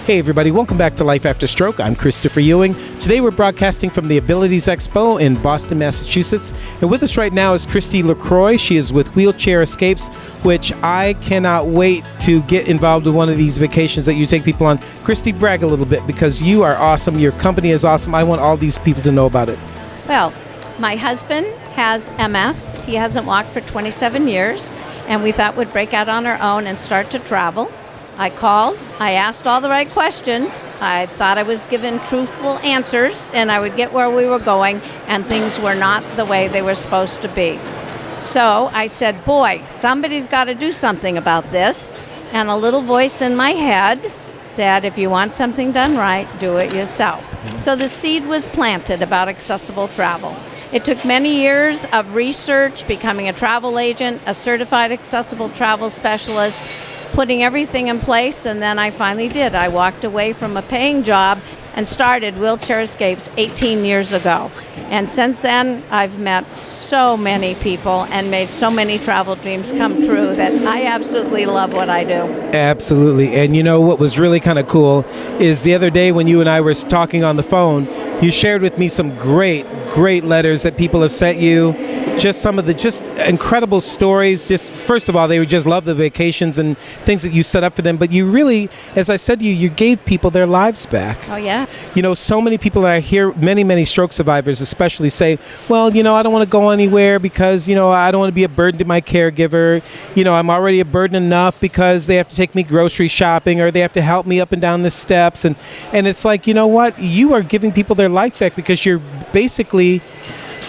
Hey everybody, welcome back to Life After Stroke. I'm Christopher Ewing. Today we're broadcasting from the Abilities Expo in Boston, Massachusetts. And with us right now is Christy LaCroix. She is with Wheelchair Escapes, which I cannot wait to get involved with one of these vacations that you take people on. Christy, brag a little bit because you are awesome. Your company is awesome. I want all these people to know about it. Well, my husband has MS. He hasn't walked for 27 years, and we thought we'd break out on our own and start to travel. I called, I asked all the right questions, I thought I was given truthful answers and I would get where we were going, and things were not the way they were supposed to be. So I said, boy, somebody's got to do something about this, and a little voice in my head said, if you want something done right, do it yourself. So the seed was planted about accessible travel. It took many years of research, becoming a travel agent, a certified accessible travel specialist, putting everything in place, and then I finally did. I walked away from a paying job and started Wheelchair Escapes 18 years ago. And since then, I've met so many people and made so many travel dreams come true that I absolutely love what I do. Absolutely. And you know what was really kind of cool is the other day when you and I were talking on the phone, you shared with me some great letters that people have sent you. Just some of the just incredible stories. Just first of all, they would just love the vacations and things that you set up for them. But you really, as I said to you, you gave people their lives back. Oh, yeah. You know, so many people that I hear, many stroke survivors especially say, well, you know, I don't want to go anywhere because, you know, I don't want to be a burden to my caregiver. You know, I'm already a burden enough because they have to take me grocery shopping or they have to help me up and down the steps. And it's like, you know what? You are giving people their life back because you're basically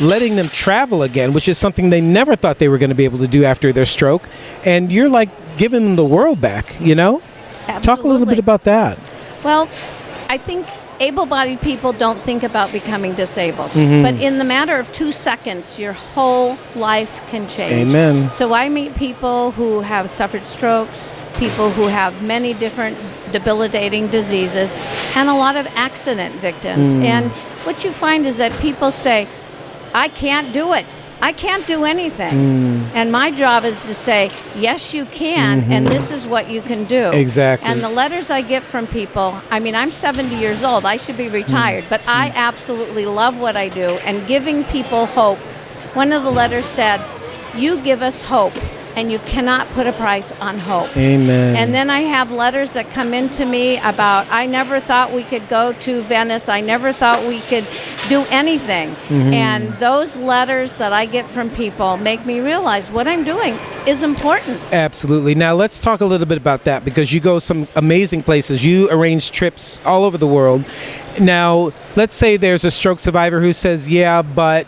letting them travel again, which is something they never thought they were going to be able to do after their stroke. And you're like giving them the world back, you know? Absolutely. Talk a little bit about that. Well, I think able-bodied people don't think about becoming disabled. Mm-hmm. But in the matter of 2 seconds, your whole life can change. Amen. So I meet people who have suffered strokes, people who have many different debilitating diseases, and a lot of accident victims. And what you find is that people say, I can't do it. I can't do anything. And my job is to say, yes, you can, and this is what you can do. Exactly. And the letters I get from people, I mean, I'm 70 years old. I should be retired, but I absolutely love what I do, and giving people hope. One of the letters said, you give us hope, and you cannot put a price on hope. Amen. And then I have letters that come into me about, I never thought we could go to Venice. I never thought we could do anything. And those letters that I get from people make me realize what I'm doing is important. Absolutely. Now let's talk a little bit about that because you go some amazing places. You arrange trips all over the world. Now, let's say there's a stroke survivor who says, yeah, but ...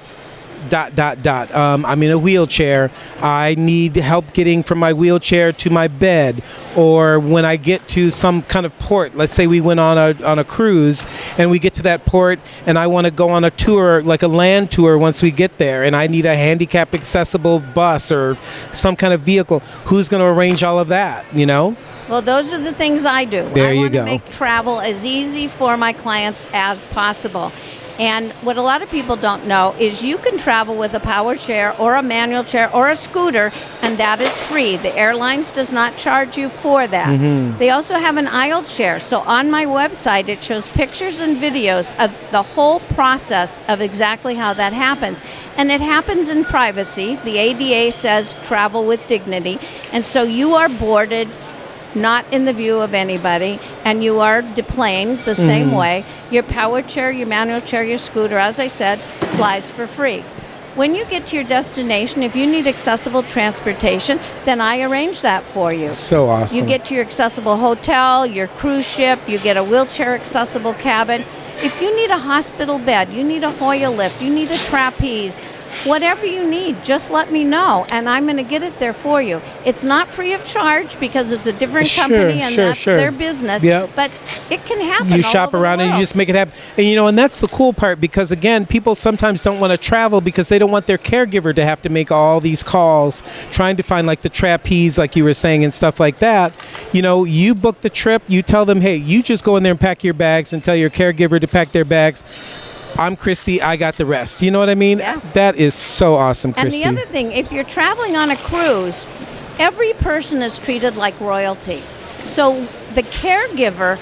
I'm in a wheelchair. I need help getting from my wheelchair to my bed. Or when I get to some kind of port, let's say we went on a cruise and we get to that port and I want to go on a tour, like a land tour once we get there, and I need a handicap accessible bus or some kind of vehicle. Who's going to arrange all of that, you know? Well, those are the things I do. There you go. I want to make travel as easy for my clients as possible. And what a lot of people don't know is you can travel with a power chair or a manual chair or a scooter, and that is free. The airlines does not charge you for that. They also have an aisle chair. So on my website, it shows pictures and videos of the whole process of exactly how that happens. And it happens in privacy. The ADA says travel with dignity. And so you are boarded not in the view of anybody, and you are deplaned the same way. Your power chair, your manual chair, your scooter, as I said, flies for free. When you get to your destination, if you need accessible transportation, then I arrange that for you. So awesome. You get to your accessible hotel, your cruise ship, you get a wheelchair accessible cabin. If you need a hospital bed, you need a Hoyer lift, you need a trapeze, whatever you need, just let me know, and I'm going to get it there for you. It's not free of charge because it's a different company, and that's their business. Yep. But it can happen. You shop around and you just make it happen. And you know, and that's the cool part because again, people sometimes don't want to travel because they don't want their caregiver to have to make all these calls, trying to find like the trapeze, like you were saying, and stuff like that. You know, you book the trip, you tell them, hey, you just go in there and pack your bags and tell your caregiver to pack their bags. I'm Christy, I got the rest. You know what I mean? Yeah. That is so awesome, And Christy. the other thing, if you're traveling on a cruise, every person is treated like royalty. So the caregiver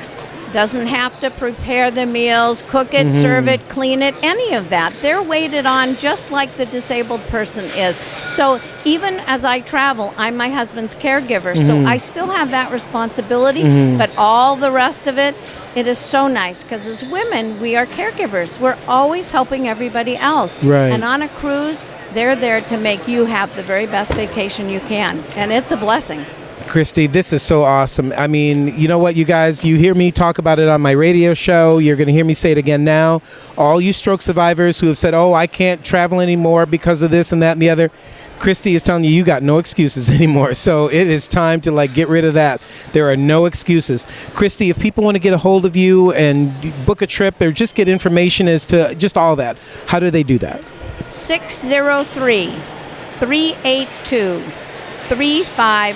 doesn't have to prepare the meals, cook it, serve it, clean it, any of that. They're waited on just like the disabled person is. So even as I travel, I'm my husband's caregiver. So I still have that responsibility, but all the rest of it, it is so nice because as women, we are caregivers. We're always helping everybody else. Right. And on a cruise, they're there to make you have the very best vacation you can. And it's a blessing. Christy, this is so awesome. I mean, you know what, you guys, you hear me talk about it on my radio show. You're going to hear me say it again now. All you stroke survivors who have said, oh, I can't travel anymore because of this and that and the other. Christy is telling you, you got no excuses anymore. So it is time to get rid of that. There are no excuses. Christy, if people want to get a hold of you and book a trip or just get information as to just all that, how do they do that?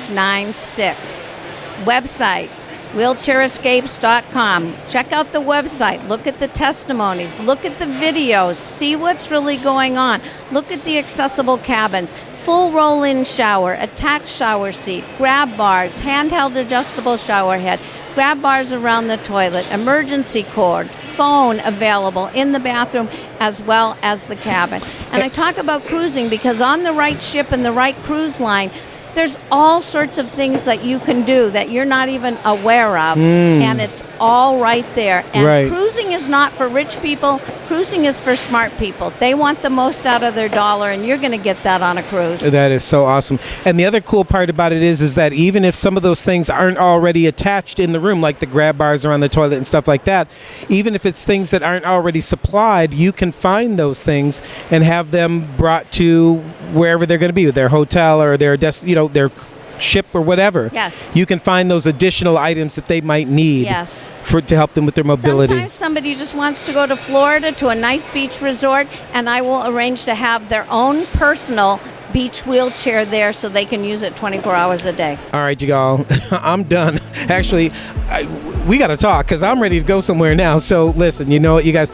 603-382-3596. Website, wheelchairescapes.com. Check out the website. Look at the testimonies. Look at the videos. See what's really going on. Look at the accessible cabins. Full roll-in shower, attached shower seat, grab bars, handheld adjustable shower head, grab bars around the toilet, emergency cord, phone available in the bathroom as well as the cabin. And I talk about cruising because on the right ship and the right cruise line, there's all sorts of things that you can do that you're not even aware of, and it's all right there. And Right. cruising is not for rich people. Cruising is for smart people. They want the most out of their dollar, and you're going to get that on a cruise. That is so awesome. And the other cool part about it is that even if some of those things aren't already attached in the room, like the grab bars around the toilet and stuff like that, even if it's things that aren't already supplied, you can find those things and have them brought to wherever they're going to be, their hotel or their their ship or whatever. Yes. You can find those additional items that they might need Yes. to help them with their mobility. Sometimes somebody just wants to go to Florida to a nice beach resort, and I will arrange to have their own personal beach wheelchair there so they can use it 24 hours a day. All right, you all. I'm done. Actually, we got to talk because I'm ready to go somewhere now. So listen, you know what, you guys,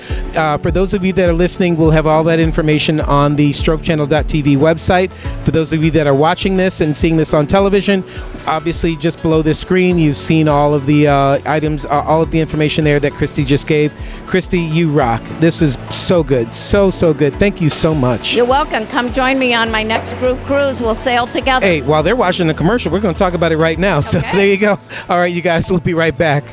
for those of you that are listening, we'll have all that information on the strokechannel.tv website. For those of you that are watching this and seeing this on television, obviously just below this screen, you've seen all of the items, all of the information there that Christy just gave. Christy, you rock. This is so good. So good. Thank you so much. You're welcome. Come join me on my next group cruise. We'll sail together. Hey, while they're watching the commercial, we're going to talk about it right now. So Okay. there you go. All right, you guys, we'll be right back.